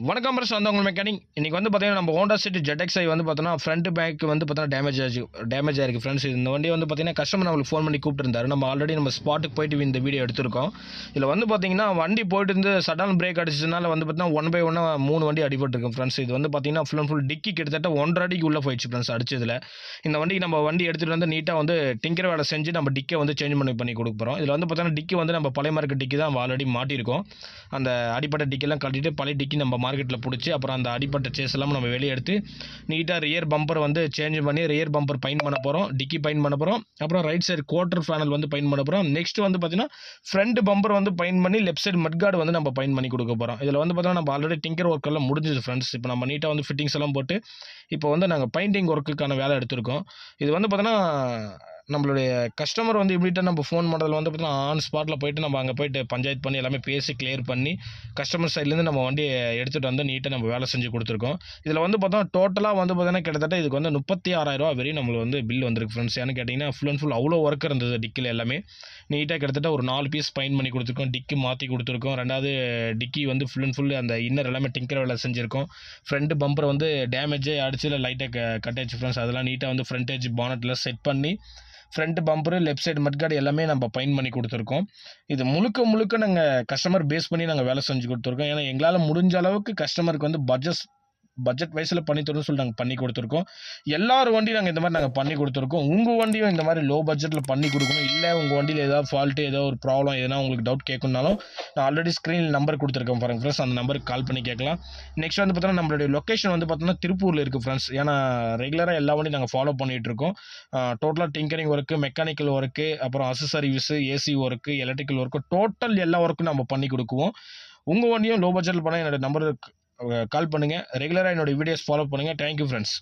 வணக்கம் பிரஸ் வந்து உங்கள் மெக்கானிக். இன்றைக்கி வந்து பார்த்தீங்கன்னா நம்ம ஹோண்டா சிட்டி ZXi வந்து பார்த்தோன்னா ஃப்ரண்ட் பேக் வந்து பார்த்தோன்னா டேமேஜ் ஆயிருக்கு ஃப்ரெண்ட்ஸ். இந்த வண்டி வந்து பார்த்தீங்கன்னா கஸ்டமர் நம்மளுக்கு ஃபோன் பண்ணி கூப்பிட்டுருந்தாரு. நம்ம ஆல்ரெடி நம்ம ஸ்பாட்டுக்கு போயிட்டு இந்த வீடியோ எடுத்திருக்கோம். இதில் வந்து பார்த்தீங்கன்னா வண்டி போயிட்டு இருந்து சடன் பிரேக் அடிச்சதுனால வந்து பார்த்தீங்கன்னா 1 by 1 3 வண்டி அடிபட்டுருக்கு ஃப்ரெண்ட்ஸ். இது வந்து பார்த்தீங்கன்னா ஃபுல் அண்ட் ஃபுல் டிக்கி கிட்டத்தட்ட 1.5 அடிக்கு உள்ளே போயிடுச்சு ஃப்ரெண்ட்ஸ் அடிச்சதில். இந்த வண்டிக்கு நம்ம வண்டி எடுத்துகிட்டு வந்து நீட்டாக வந்து டிங்கர் வேலை செஞ்சு நம்ம டிக்கை வந்து சேஞ்ச் பண்ணி கொடுக்க போகிறோம். இதில் வந்து பார்த்தீங்கன்னா டிக்கி வந்து நம்ம பழைய மார்க்கெட் டிக்கி தான் ஆல்ரெடி மாட்டியிருக்கோம். அந்த அடிப்பட்ட டிக்கெல்லாம் கட்டிட்டு பழைய டிக்கி நம்ம மார்க்கெட்டில் பிடிச்சி அப்புறம் அந்த அடிப்பட்ட சேஸ் எல்லாம் நம்ம வெளியே எடுத்து நீட்டாக ரியர் பம்பர் வந்து சேஞ்ச் பண்ணி ரியர் பம்பர் பெயிண்ட் பண்ண போகிறோம், டிக்கி பெயிண்ட் பண்ண போகிறோம். அப்புறம் ரைட் சைடு குவார்டர் பேனல் வந்து பெயிண்ட் பண்ண போகிறோம். நெக்ஸ்ட் வந்து பார்த்தீங்கன்னா ஃப்ரண்ட் பம்பர் வந்து பெயிண்ட் பண்ணி லெஃப்ட் சைடு மட்கார்டு வந்து நம்ம பெயிண்ட் பண்ணி கொடுக்க போகிறோம். இதில் வந்து பார்த்தீங்கன்னா நம்ம ஆல்ரெடி டிங்கர் ஒர்க் எல்லாம் முடிஞ்சது ஃப்ரெண்ட்ஸ். இப்போ நம்ம நீட்டாக வந்து ஃபிட்டிங்ஸ் எல்லாம் போட்டு இப்போ வந்து நாங்கள் பெயிண்டிங் ஒர்க்குக்கான வேலை எடுத்திருக்கோம். இது வந்து பார்த்தீங்கன்னா நம்மளுடைய கஸ்டமர் வந்து இப்படிட்ட நம்ம ஃபோன் பண்ணுறதுல வந்து பார்த்தீங்கன்னா ஆன் ஸ்பாட்டில் போயிட்டு நம்ம அங்கே போயிட்டு பஞ்சாயத்து பண்ணி எல்லாமே பேசி கிளியர் பண்ணி கஸ்டமர் சைட்லேருந்து நம்ம வண்டியை எடுத்துகிட்டு வந்து நீட்டாக நம்ம வேலை செஞ்சு கொடுத்துருக்கோம். இதில் வந்து பார்த்தோம் டோட்டலாக வந்து பார்த்தீங்கன்னா கிட்டத்தட்ட இதுக்கு வந்து 36,000 வரையும் நம்மளுக்கு வந்து பில் வந்திருக்கு ஃப்ரெண்ட்ஸ். ஏன்னு கேட்டிங்கன்னா ஃபுல் அண்ட் ஃபுல் அவ்வளோ ஒர்க் இருந்தது டிக்கில் எல்லாமே. நீட்டாக கிட்டத்தட்ட ஒரு 4 பீஸ் பெயிண்ட் பண்ணி கொடுத்துருக்கோம், டிக்கி மாற்றி கொடுத்துருக்கோம். ரெண்டாவது டிக்கி வந்து ஃபுல் அண்ட் ஃபுல் அந்த இன்னர் எல்லாமே டிங்கர் வேலை செஞ்சுருக்கோம். ஃப்ரண்ட் பம்பர் வந்து டேமேஜே அடிச்சு லைட்டாக கட்டாச்சு ஃப்ரெண்ட்ஸ். அதெல்லாம் நீட்டாக வந்து ஃப்ரண்ட் எட்ஜ் பானட்டில் செட் பண்ணி front bumper left side mudguard எல்லாமே நம்ம பெயிண்ட் பண்ணி கொடுத்துருக்கோம். இது முழுக்க நாங்கள் கஸ்டமர் பேஸ் பண்ணி நாங்கள் வேலை செஞ்சு கொடுத்துருக்கோம். ஏன்னா எங்களால் முடிஞ்ச அளவுக்கு கஸ்டமருக்கு வந்து பட்ஜெட் வைஸில் பண்ணி தரும்னு சொல்லி நாங்கள் பண்ணி கொடுத்துருக்கோம். எல்லாரும் வண்டியும் நாங்கள் இந்த மாதிரி நாங்கள் பண்ணி கொடுத்துருக்கோம். உங்கள் வண்டியும் இந்த மாதிரி லோ பட்ஜெட்டில் பண்ணி கொடுக்கணும். இல்லை உங்கள் வண்டியில் ஏதாவது ஃபால்ட்டு ஏதோ ஒரு ப்ராப்ளம் எதனா உங்களுக்கு டவுட் கேட்கணுனாலும் நான் ஆல்ரெடி ஸ்க்ரீனில் நம்பர் கொடுத்துருக்கேன் பாருங்க ஃப்ரெண்ட்ஸ். அந்த நம்பருக்கு கால் பண்ணி கேட்கலாம். நெக்ஸ்ட் வந்து பார்த்தோன்னா நம்மளுடைய லொக்கேஷன் வந்து பார்த்தோன்னா திருப்பூரில் இருக்குது ஃப்ரெண்ட்ஸ். ஏன்னா ரெகுலராக எல்லா வண்டியும் நாங்கள் ஃபாலோ பண்ணிகிட்டு இருக்கோம். டோட்டலாக டிங்கரிங் ஒர்க்கு, மெக்கானிக்கல் ஒர்க்கு, அப்புறம் அசசரிஸு, AC work, electrical work, total எல்லா ஒர்க்கும் நம்ம பண்ணி கொடுக்குவோம். உங்கள் வண்டியும் லோ பட்ஜெட்டில் பண்ணால் என்னோட நம்பருக்கு கால் பண்ணுங்கள். ரெகுலராக என்னோட வீடியோஸ் ஃபாலோ பண்ணுங்கள். Thank you friends.